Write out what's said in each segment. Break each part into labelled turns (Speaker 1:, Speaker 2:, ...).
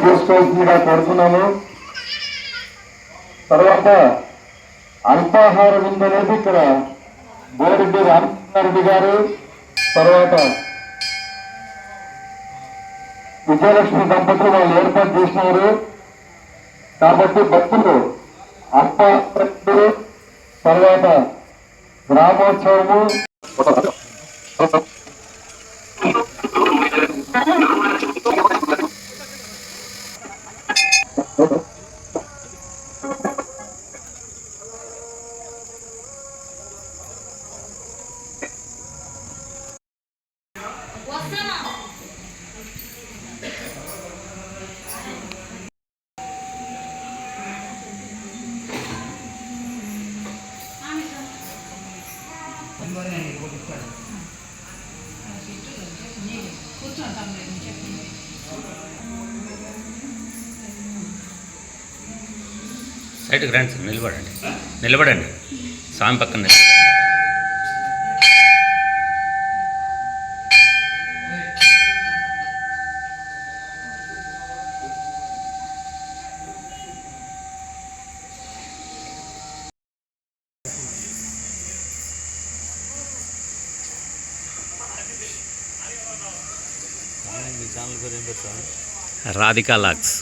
Speaker 1: చేసుకోవాల్సిందిగా కోరుతున్నాము. తర్వాత అల్పాహార విందు అనేది ఇక్కడ బోరెడ్డి రామకృష్ణారెడ్డి గారు, తర్వాత విజయలక్ష్మి దంపతులు వాళ్ళు ఏర్పాటు చేసినారు. కాబట్టి భక్తులు అల్పాహార తర్వాత గ్రామోత్సవము
Speaker 2: సైడ్కి రండి సార్, నిలబడండి స్వామి పక్కన. రాధికా లాక్స్.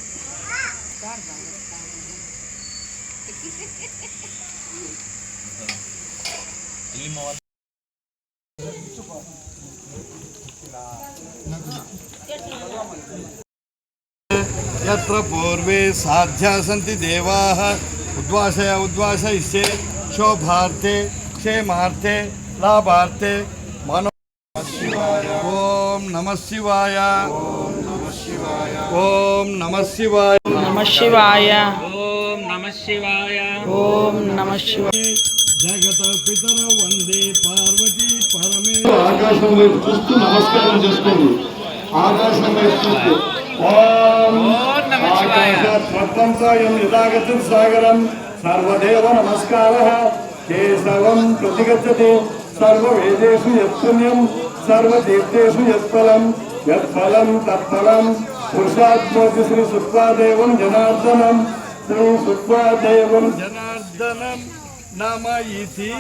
Speaker 3: यत्र पूर्वे साध्या सन्ति देवाः उद्वासयिष्ये शोभार्थे क्षेमार्थे लाभार्थे मनो। ओम नमः शिवाय, ओम नमः शिवाय,
Speaker 4: नमः शिवाय,
Speaker 2: ओम नमः शिवाय,
Speaker 4: ओम नमः शिवाय.
Speaker 3: जगत पितर वंदे पार्वती परमे.
Speaker 1: ఆకాశం వైపు చూస్తూ నమస్కారం చేసుకోండి. ఆకాశం వైపు చూస్తూ ఓం ఆకాశత్వంసాయం యథాగతం సాగరం సర్వదేవ నమస్కారః కేశవం ప్రతిగచ్చతే సర్వవేదేషు యత్పుణ్యం సర్వతీర్థేషు యత్ఫలం యత్ఫలం తత్ఫలం పురుషాత్మోతి శ్రీ సుత్వాదేవం జనార్దనం శ్రీ సుత్వాదేవం
Speaker 3: జనార్దనం నమ ఇతి.